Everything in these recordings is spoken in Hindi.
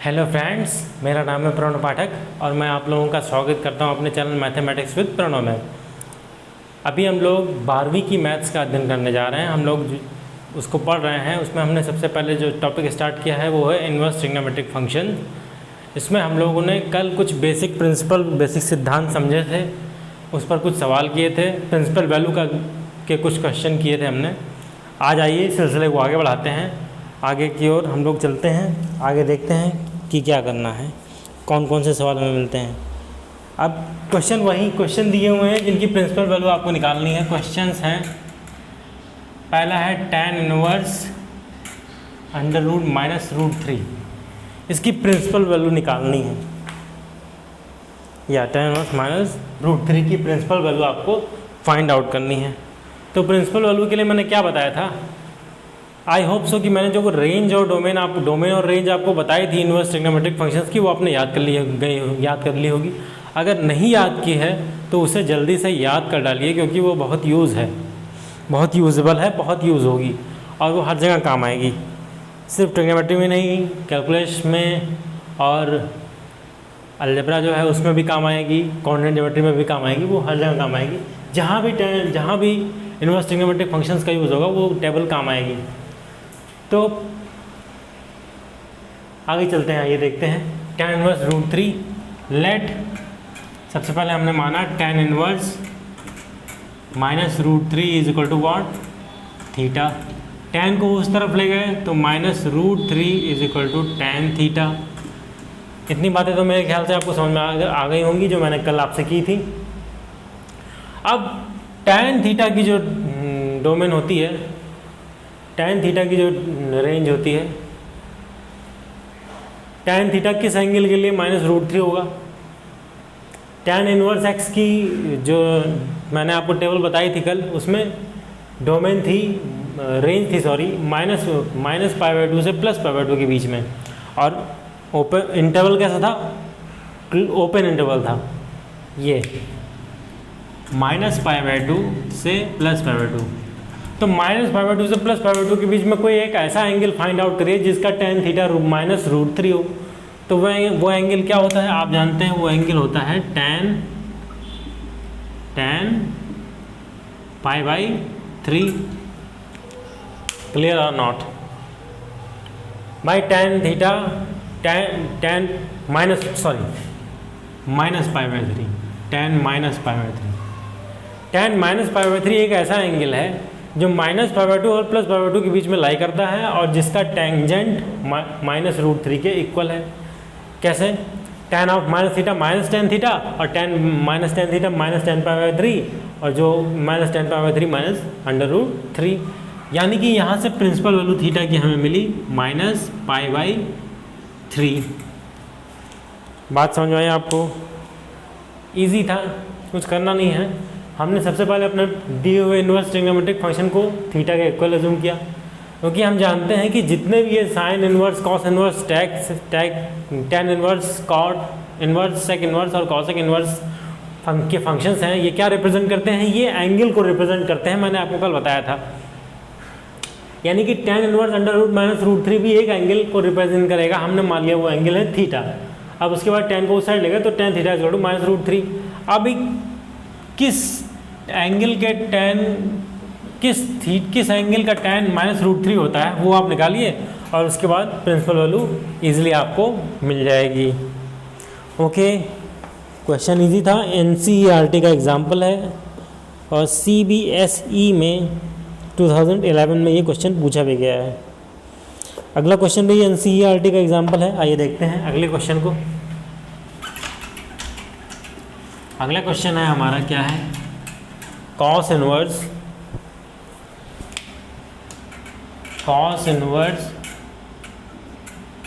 हेलो फ्रेंड्स, मेरा नाम है प्रणव पाठक और मैं आप लोगों का स्वागत करता हूं अपने चैनल मैथमेटिक्स विद प्रणव में। अभी हम लोग 12वीं की मैथ्स का अध्ययन करने जा रहे हैं। हम लोग उसको पढ़ रहे हैं। उसमें हमने सबसे पहले जो टॉपिक स्टार्ट किया है वो है इन्वर्स ट्रिग्नोमेट्रिक फंक्शन। इसमें हम लोगों ने कल कुछ बेसिक प्रिंसिपल, बेसिक सिद्धांत समझे थे, उस पर कुछ सवाल किए थे, प्रिंसिपल वैल्यू के कुछ क्वेश्चन किए थे हमने। आज आइए इस सिलसिले को आगे बढ़ाते हैं। आगे की ओर हम लोग चलते हैं, आगे देखते हैं कि क्या करना है, कौन कौन से सवाल हमें मिलते हैं। अब वही क्वेश्चन दिए हुए हैं जिनकी प्रिंसिपल वैल्यू आपको निकालनी है। क्वेश्चंस हैं, पहला है tan inverse under root minus root 3, इसकी प्रिंसिपल वैल्यू निकालनी है, या tan इनवर्स माइनस रूट 3 की प्रिंसिपल वैल्यू आपको फाइंड आउट करनी है। तो प्रिंसिपल वैल्यू के लिए मैंने क्या बताया था, आई होप सो कि मैंने जो रेंज और डोमेन और रेंज आपको बताई थी इन्वर्स ट्रिग्नोमेट्रिक फंक्शंस की, वो आपने याद कर ली होगी। अगर नहीं याद की है तो उसे जल्दी से याद कर डालिए, क्योंकि वो बहुत बहुत यूजेबल है, बहुत यूज़ होगी और वो हर जगह काम आएगी। सिर्फ ट्रिग्नोमेट्री में नहीं, कैलकुलस में और अलजेब्रा जो है उसमें भी काम आएगी, कोऑर्डिनेट ज्योमेट्री में भी काम आएगी, वो हर जगह काम आएगी। जहाँ भी इन्वर्स ट्रिग्नोमेट्रिक फंक्शंस का यूज़ होगा वो टेबल काम आएगी। तो आगे चलते हैं, आइए देखते हैं tan इनवर्स रूट 3। लेट, सबसे पहले हमने माना tan inverse minus root 3 is equal to what, theta. tan को उस तरफ ले गए तो minus root 3 is equal to tan theta. इतनी बातें तो मेरे ख्याल से आपको समझ में आ गई होंगी, जो मैंने कल आपसे की थी। अब tan थीटा की जो डोमेन होती है, tan थीटा की जो रेंज होती है, tan थीटा किस एंगल के लिए माइनस रूट 3 होगा। tan इनवर्स x की जो मैंने आपको टेबल बताई थी कल, उसमें डोमेन थी, रेंज थी सॉरी, माइनस π/2 से प्लस π/2 के बीच में, और ओपन इंटरवल कैसा था, ओपन इंटरवल था। ये माइनस π/2 से प्लस π/2, तो माइनस π/2 से प्लस π/2 के बीच में कोई एक ऐसा एंगल फाइंड आउट करिए जिसका tan थीटा माइनस रूट 3 हो। तो वो एंगल क्या होता है आप जानते हैं, वो एंगल होता है tan π/3। क्लियर और not by tan theta tan minus π/3, tan minus π/3। tan minus π/3 एक ऐसा एंगल है जो माइनस π/2 और प्लस π/2 के बीच में लाई करता है और जिसका टेंजेंट माइनस रूट 3 के इक्वल है। कैसे, tan of minus theta minus tan theta, और tan minus tan theta minus tan π/3, और जो minus tan π/3 minus under root 3। यानी कि यहाँ से प्रिंसिपल वैल्यू थीटा की हमें मिली माइनस π/3। बात समझ में आई आपको? ईजी था, कुछ करना नहीं है। हमने सबसे पहले अपने दिए हुए इन्वर्स ट्रिग्नोमेट्रिक फंक्शन को थीटा के इक्वल अज्यूम किया, क्योंकि हम जानते हैं कि जितने भी ये sine inverse, cos inverse, tan inverse, cot inverse, sec inverse और कॉसेक इन्वर्स के फंक्शंस हैं, ये क्या रिप्रेजेंट करते हैं, ये एंगल को रिप्रेजेंट करते हैं। मैंने आपको कल बताया था। यानी कि tan inverse under root minus root 3 भी एक एंगल को रिप्रेजेंट करेगा। हमने मान लिया वो एंगल है थीटा। अब उसके बाद tan को उस साइड लेगा तो tan theta is equal to minus root 3। अब किस एंगल के tan किस एंगल का tan माइनस रूट 3 होता है वो आप निकालिए, और उसके बाद प्रिंसिपल वैल्यू इजीली आपको मिल जाएगी। ओके, क्वेश्चन इजी था, NCERT का एग्जाम्पल है और CBSE में 2011 में ये क्वेश्चन पूछा भी गया है। अगला क्वेश्चन भी NCERT का एग्जाम्पल है। आइए देखते हैं अगले क्वेश्चन को। अगला क्वेश्चन है हमारा, क्या है, cos inverse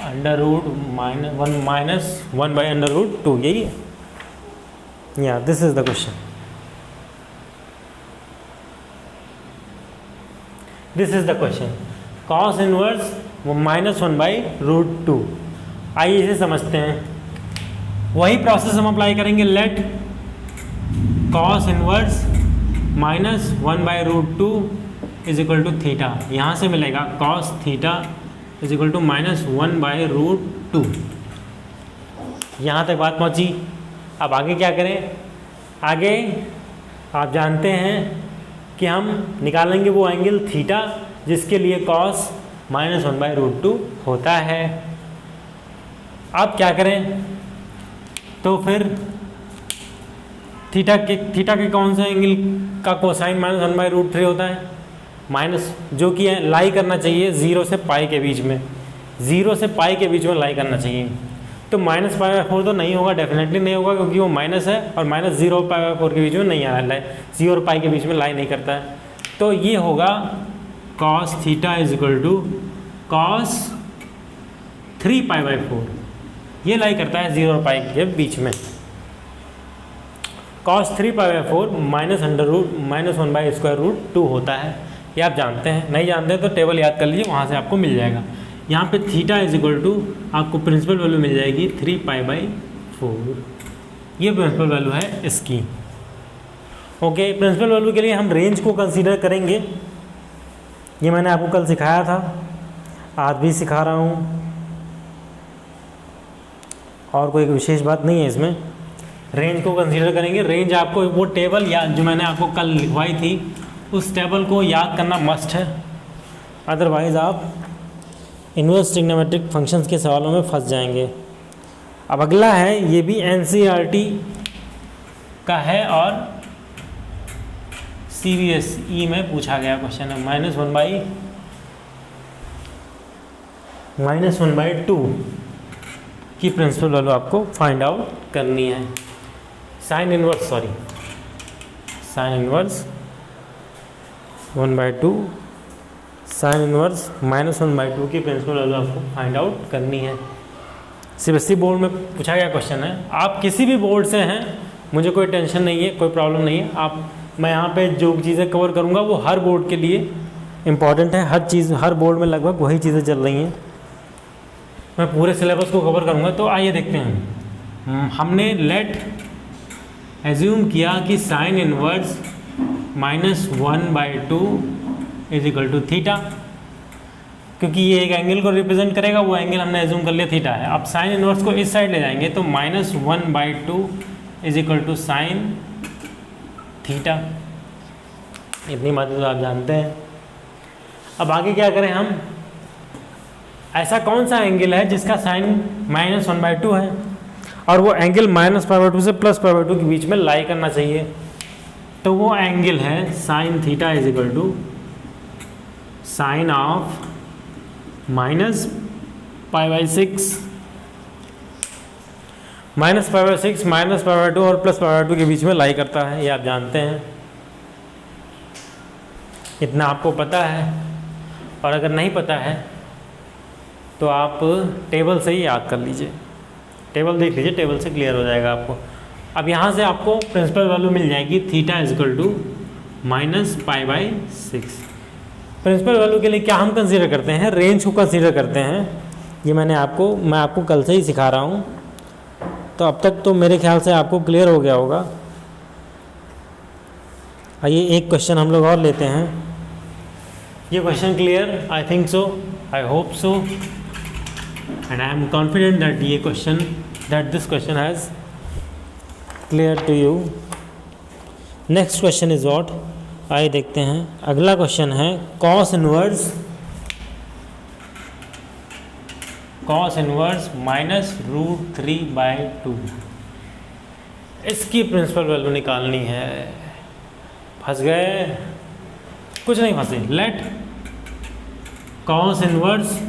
under root minus 1 by under root 2, यही है, या this is the question. This is the question, cos inverse minus 1 by root 2। आइए इसे समझते हैं। वही प्रोसेस हम अप्लाई करेंगे। Let cos inverse minus 1 by root 2 is equal to theta. यहाँ से मिलेगा cos theta is equal to -1 by root 2। यहाँ तक बात पहुँची। अब आगे क्या करें? आगे आप जानते हैं कि हम निकालेंगे वो एंगल थीटा जिसके लिए कॉस -1/√2 होता है। अब क्या करें? तो फिर थीटा के कौन से एंगल का कोसाइन -1/√3 होता है? माइनस, जो कि लाई करना चाहिए 0 से पाई के बीच में, 0 से पाई के बीच में लाई करना चाहिए। तो -π/4 तो नहीं होगा, डेफिनेटली नहीं होगा, क्योंकि वो माइनस है और -0 और π/4 के बीच में नहीं आ रहा है, 0 और पाई के बीच में लाई नहीं करता है। तो ये होगा cos theta is equal to cos 3π/4, ये लाई करता है 0 और पाई के बीच में। cos 3π/4 -1/√2 होता है, ये आप जानते हैं। नहीं जानते हैं तो टेबल याद कर लीजिए, वहाँ से आपको मिल जाएगा। यहाँ पे थीटा इज इक्वल टू आपको प्रिंसिपल वैल्यू मिल जाएगी 3π/4, ये प्रिंसिपल वैल्यू है इसकी। ओके, प्रिंसिपल वैल्यू के लिए हम रेंज को कंसीडर करेंगे। ये मैंने आपको कल सिखाया था, आज भी सिखा रहा हूँ, और कोई विशेष बात नहीं है इसमें। रेंज को कंसीडर करेंगे। रेंज आपको वो टेबल या जो मैंने आपको कल लिखवाई थी उस टेबल को याद करना मस्ट है, अदरवाइज़ आप इन्वर्स ट्रिग्नोमेट्रिक फंक्शंस के सवालों में फंस जाएंगे। अब अगला है, ये भी एनसीईआरटी का है और सीबीएसई में पूछा गया क्वेश्चन है। -1/2 की प्रिंसिपल वैल्यू आपको फाइंड आउट करनी है। साइन इनवर्स 1/2 साइन इनवर्स -1/2 की प्रिंसिपल वैल्यू आपको फाइंड आउट करनी है। सीबीएसई बोर्ड में पूछा गया क्वेश्चन है। आप किसी भी बोर्ड से हैं, मुझे कोई टेंशन नहीं है, कोई प्रॉब्लम नहीं है। मैं यहाँ पे जो चीज़ें कवर करूँगा वो हर बोर्ड के लिए इम्पॉर्टेंट है। हर चीज़, हर बोर्ड में लगभग वही चीज़ें चल रही हैं। मैं पूरे सिलेबस को कवर करूँगा। तो आइए देखते हैं। हमने लेट एज्यूम किया कि sine inverse -1/2 is equal to theta, क्योंकि ये एक एंगल को रिप्रेजेंट करेगा, वो एंगल हमने एज्यूम कर लिया थीटा है। अब साइन इनवर्स को इस साइड ले जाएंगे तो -1/2 is equal to sine theta. इतनी बात तो आप जानते हैं। अब आगे क्या करें हम? ऐसा कौन सा एंगल है जिसका साइन -1/2 है और वो एंगल -π/2 से +π/2 के बीच में लाई करना चाहिए? तो वो एंगल है sine theta is equal to sine of -π/6 -π/2 और +π/2 के बीच में लाई करता है, ये आप जानते हैं। इतना आपको पता है, और अगर नहीं पता है तो आप टेबल से ही याद कर लीजिए, टेबल देख लीजिए, टेबल से क्लियर हो जाएगा आपको। अब यहाँ से आपको प्रिंसिपल वैल्यू मिल जाएगी theta is equal to -π/6। Principal value के लिए क्या हम कंसीडर करते हैं? रेंज को कंसीडर करते हैं। ये मैं आपको कल से ही सिखा रहा हूँ, तो अब तक तो मेरे ख्याल से आपको क्लियर हो गया होगा। आइए एक क्वेश्चन हम लोग और लेते हैं। ये question clear? I think so, I hope so, and I am confident that this question has clear to you. Next question is what? आइए देखते हैं। अगला क्वेश्चन है cos इनवर्स -√3/2। इसकी प्रिंसिपल वैल्यू निकालनी है। फंस गए? कुछ नहीं फंसे। Let cos inverse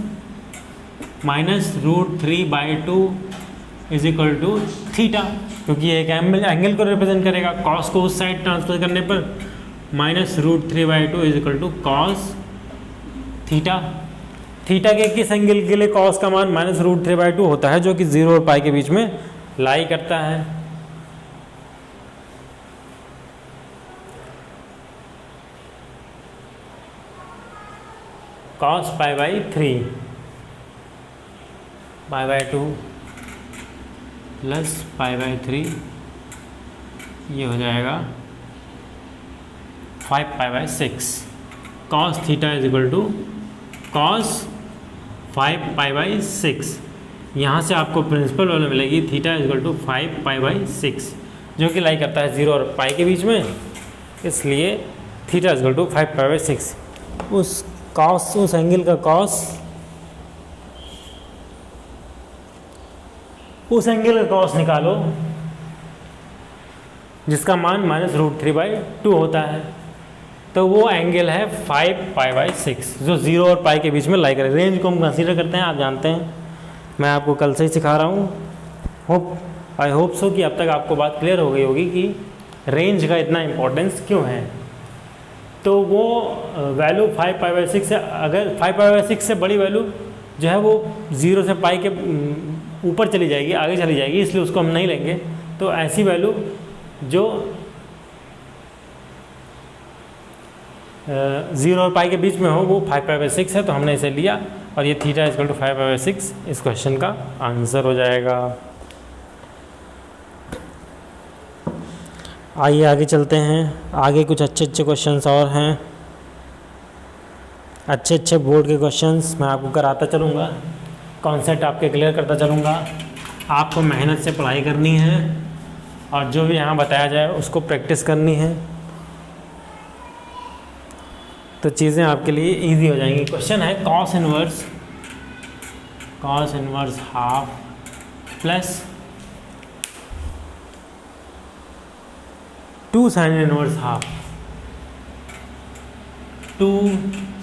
-√3/2 is equal to theta, क्योंकि एक एंगल को रिप्रेजेंट करेगा। cos को उस साइड ट्रांसफर करने पर -√3/2 is equal to cos theta. Theta के किस एंगल के लिए cos का मान -√3/2 होता है, जो कि 0 और पाई के बीच में लाई करता है? cos π/3 π/2 प्लस π/3, ये हो जाएगा 5π/6। cos theta is equal to cos 5π/6। यहाँ से आपको प्रिंसिपल वैल्यू मिलेगी थीटा इक्वल टू 5π/6, जो कि लाई करता है 0 और पाई के बीच में, इसलिए थीटा इक्वल टू 5π/6। उस एंगल का कॉस, उस एंगल का कॉस निकालो जिसका मान -√3/2 होता है, तो वो एंगल है 5π/6 जो 0 और पाई के बीच में लाई करे। रेंज को हम कंसीडर करते हैं, आप जानते हैं, मैं आपको कल से ही सिखा रहा हूँ। आई होप सो कि अब तक आपको बात क्लियर हो गई होगी कि रेंज का इतना इम्पोर्टेंस क्यों है। तो वो वैल्यू 5π/6 है, अगर 5π/6 से बड़ी वैल्यू जो है वो 0 से पाई के ऊपर चली जाएगी, आगे चली जाएगी, इसलिए उसको हम नहीं लेंगे। तो ऐसी वैल्यू जो 0 और पाई के बीच में हो वो 5π/6 है, तो हमने इसे लिया और ये थीटा इक्वल टू 5π/6 इस क्वेश्चन का आंसर हो जाएगा। आइए आगे चलते हैं, आगे कुछ अच्छे अच्छे क्वेश्चंस और हैं, अच्छे अच्छे बोर्ड के क्वेश्चंस मैं आपको कराता चलूँगा, कॉन्सेप्ट आपके क्लियर करता चलूँगा। आपको मेहनत से पढ़ाई करनी है और जो भी यहाँ बताया जाए उसको प्रैक्टिस करनी है, तो चीज़ें आपके लिए इजी हो जाएंगी। क्वेश्चन है cos inverse half plus 2 sine inverse half, 2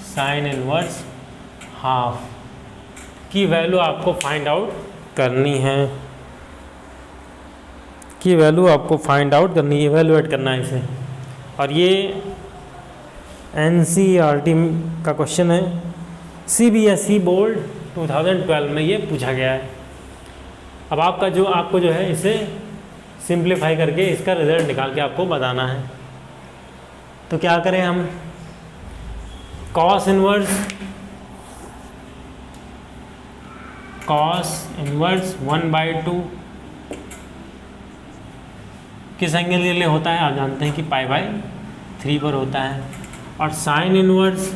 sine inverse half की वैल्यू आपको फाइंड आउट करनी है, इवेलुएट करना है इसे। और ये NCERT का क्वेश्चन है, CBSE बोर्ड 2012 में ये पूछा गया है। अब आपको जो है इसे सिंप्लीफाई करके इसका रिजल्ट निकाल के आपको बताना है। तो क्या करें हम, कॉस इनवर्स 1/2 किस एंगल के लिए होता है, आप जानते हैं कि π/3 पर होता है। और साइन इनवर्स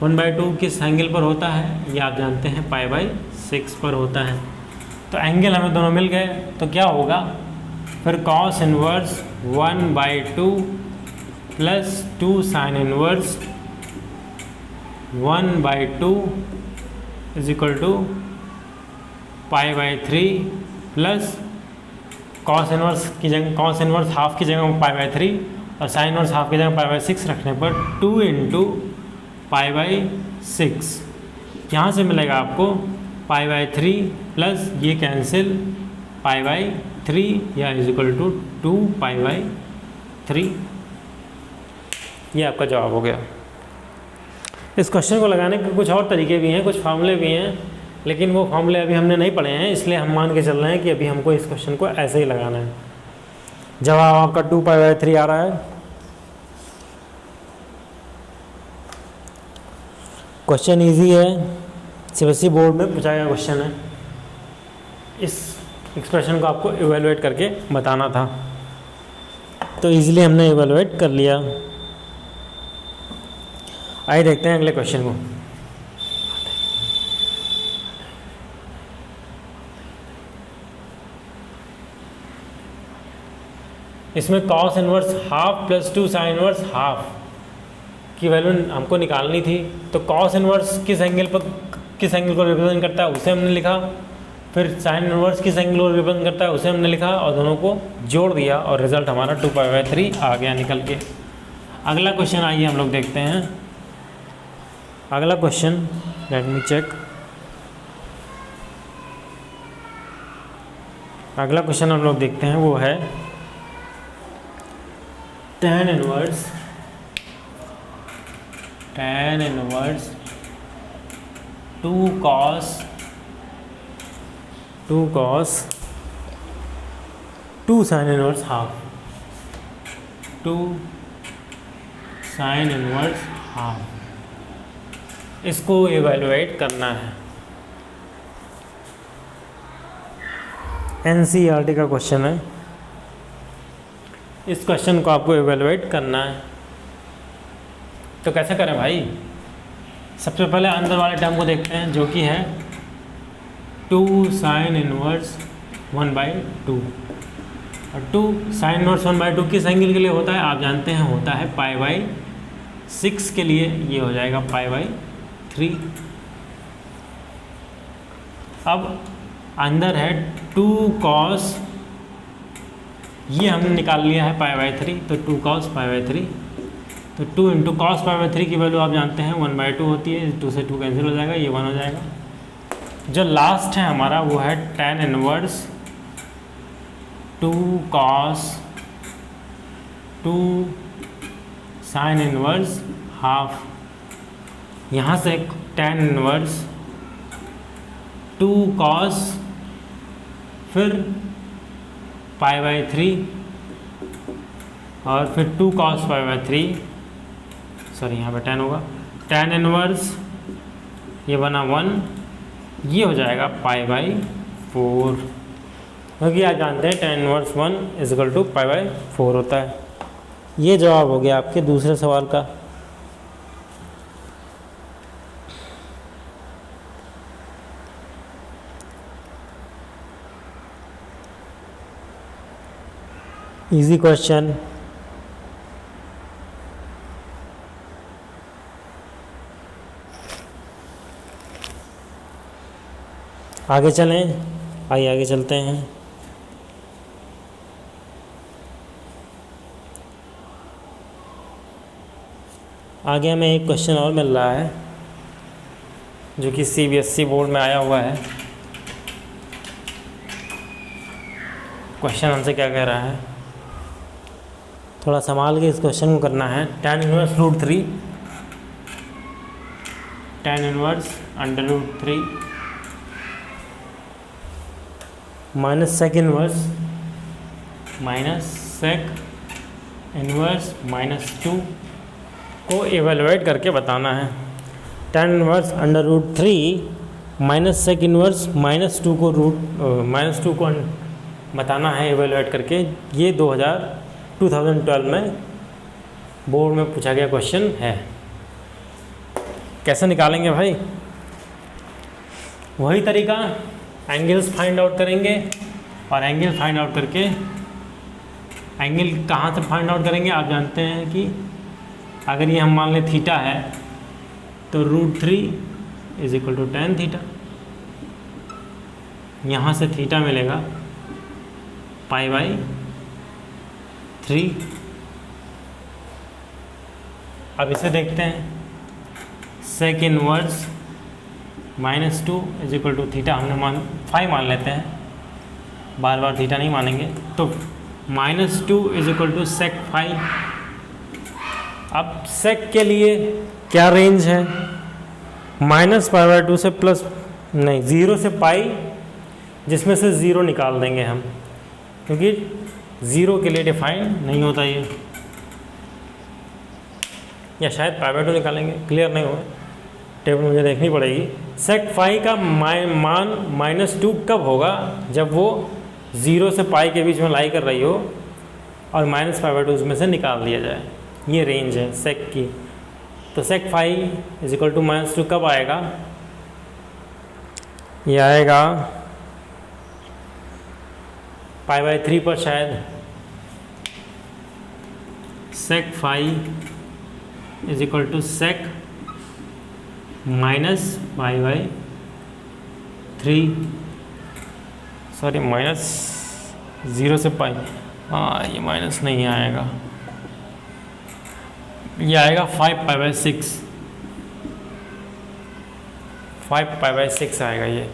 1/2 किस एंगल पर होता है, ये आप जानते हैं π/6 पर होता है। तो एंगल हमें दोनों मिल गए, तो क्या होगा फिर cos inverse 1/2 plus 2 sine inverse 1/2 is equal to π/3 plus cos inverse half की जगह π/3 और साइन इनवर्स हाफ की जगह π/6 रखने पर 2 × π/6 यहाँ से मिलेगा आपको π/3 प्लस ये कैंसिल π/3 या इज इक्वल टू 2 π/3। ये आपका जवाब हो गया। इस क्वेश्चन को लगाने के कुछ और तरीके भी हैं, कुछ फार्मूले भी हैं, लेकिन वो फार्मूले अभी हमने नहीं पढ़े हैं, इसलिए हम मान के चल रहे हैं कि अभी हमको इस क्वेश्चन को ऐसे ही लगाना है। जवाब आपका 2 π/3 आ रहा है। क्वेश्चन इजी है, CBSE बोर्ड में पूछा गया क्वेश्चन है। इस एक्सप्रेशन को आपको इवेलुएट करके बताना था, तो इजीली हमने इवेलुएट कर लिया। आइए देखते हैं अगले क्वेश्चन को। इसमें cos inverse half plus 2 sine inverse half की वैल्यू हमको निकालनी थी। तो कॉस इनवर्स किस एंगल को रिप्रेजेंट करता है उसे हमने लिखा, फिर साइन इनवर्स किस एंगल को रिप्रेजेंट करता है उसे हमने लिखा और दोनों को जोड़ दिया और रिजल्ट हमारा 2 π/3 आ गया निकल के। अगला क्वेश्चन आइए हम लोग देखते हैं। अगला क्वेश्चन लेट मी चेक। अगला क्वेश्चन हम लोग देखते हैं, वो है tan inverse 2 cos 2 sin inverse half 2 sin inverse half, इसको एवेलुएट करना है। NCERT का क्वेश्चन है, इस क्वेश्चन को आपको एवेलुएट करना है। तो कैसे करें भाई, सबसे पहले अंदर वाले टर्म को देखते हैं जो कि है 2 साइन इनवर्स 1/2। और 2 साइन इनवर्स 1/2 किस एंगल के लिए होता है आप जानते हैं, होता है π/6 के लिए। ये हो जाएगा π/3। अब अंदर है 2 cos, ये हमने निकाल लिया है π/3, तो 2 cos π/3। तो 2 इंटू कॉस π/3 की वैल्यू आप जानते हैं 1/2 होती है। 2 से 2 कैंसिल हो जाएगा, ये 1 हो जाएगा। जो लास्ट है हमारा वो है tan inverse 2 cos 2 sine inverse half. यहाँ से tan इनवर्स 2 cos फिर π/3 और फिर 2 cos π/3, सॉरी यहाँ पे tan होगा, tan इनवर्स ये बना 1, ये हो जाएगा π/4, क्योंकि आप जानते हैं tan इनवर्स 1 = π/4 होता है। ये जवाब हो गया आपके दूसरे सवाल का। Easy question. आगे चलें, आइए आगे चलते हैं। आगे हमें एक क्वेश्चन और मिल रहा है जो कि CBSE बोर्ड में आया हुआ है। क्वेश्चन हमसे क्या कह रहा है, थोड़ा संभाल के इस क्वेश्चन को करना है। tan inverse √3, tan inverse √3 minus sec inverse -2 को एवेलुएट करके बताना है। tan inverse √3 minus sec inverse -2 को -2 को बताना है एवेलुएट करके। ये 2012 में बोर्ड में पूछा गया क्वेश्चन है। कैसे निकालेंगे भाई, वही तरीका, एंगल्स फाइंड आउट करेंगे और एंगल फाइंड आउट करके, एंगल कहाँ से फाइंड आउट करेंगे आप जानते हैं कि अगर ये हम मान लें थीटा है तो √3 = tan थीटा। यहाँ से थीटा मिलेगा π/3। अब इसे देखते हैं, सेक इनवर्स -2 = थीटा हमने 5 मान लेते हैं, बार बार थीटा नहीं मानेंगे। तो -2 = sec 5। अब सेक के लिए क्या रेंज है, -π/2 से +0 से पाई, जिसमें से 0 निकाल देंगे हम, क्योंकि 0 के लिए डिफाइन नहीं होता ये, या शायद π/2 निकालेंगे, क्लियर नहीं हुआ, टेबल मुझे देखनी पड़ेगी। सेक 5 का मान -2 कब होगा, जब वो 0 से पाई के बीच में लाई कर रही हो और -π/2 उसमें से निकाल दिया जाए। ये रेंज है सेक की। तो सेक 5 = -2 कब आएगा, ये आएगा π/3 पर शायद। सेक 5 = सेक -π/3, सॉरी -0 से पाई, हाँ ये माइनस नहीं आएगा, ये आएगा 5π/6, 5π/6 आएगा ये।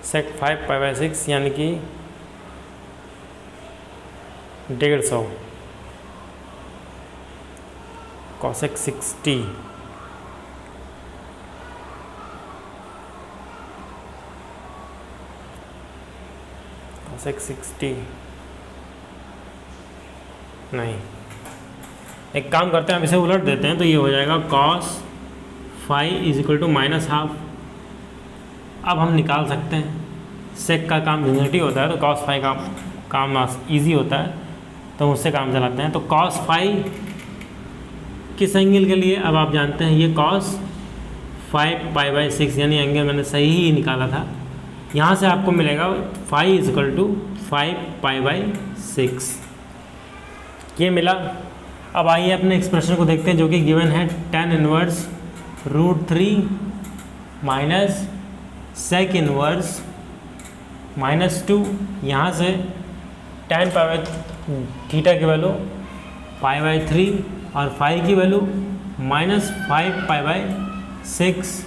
सेक 5π/6 यानी कि 150 cosec 60 cosec 60 नहीं, एक काम करते हैं, हम इसे उलट देते हैं, तो ये हो जाएगा cos 5 = -½ अब हम निकाल सकते हैं, सेक का काम झंझटी होता है तो cos 5 का काम ईजी होता है, तो उससे काम चलाते हैं। तो cos 5 किस एंगल के लिए, अब आप जानते हैं ये cos 5π/6, यानी एंगल मैंने सही ही निकाला था। यहाँ से आपको मिलेगा फाई इजकल टू 5π/6, ये मिला। अब आइए अपने एक्सप्रेशन को देखते हैं जो कि गिवन है tan inverse √3 minus sec inverse -2। यहाँ से tan θ की वैल्यू π/3 और फाई की वैल्यू -5π/6।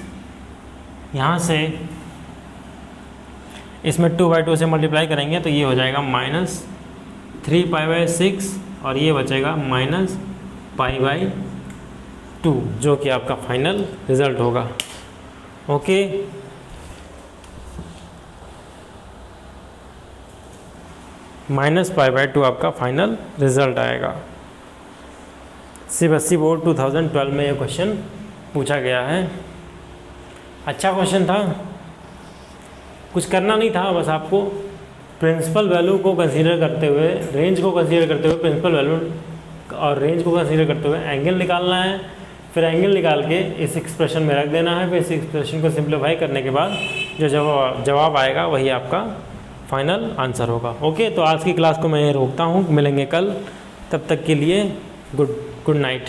यहाँ से इसमें 2/2 से मल्टीप्लाई करेंगे तो ये हो जाएगा -3π/6 और ये बचेगा -π/2, जो कि आपका फाइनल रिजल्ट होगा। ओके, -π/2 आपका फाइनल रिजल्ट आएगा। CBSE बोर्ड 2012 में ये क्वेश्चन पूछा गया है। अच्छा क्वेश्चन था, कुछ करना नहीं था, बस आपको प्रिंसिपल वैल्यू को कंसीडर करते हुए, रेंज को कंसीडर करते हुए, प्रिंसिपल वैल्यू और रेंज को कंसीडर करते हुए एंगल निकालना है। फिर एंगल निकाल के इस एक्सप्रेशन में रख देना है। फिर इस एक्सप्रेशन को सिंप्लीफाई करने के बाद जो जवाब आएगा वही आपका फाइनल आंसर होगा। ओके, तो आज की क्लास को मैं रोकता हूँ, मिलेंगे कल, तब तक के लिए गुड नाइट।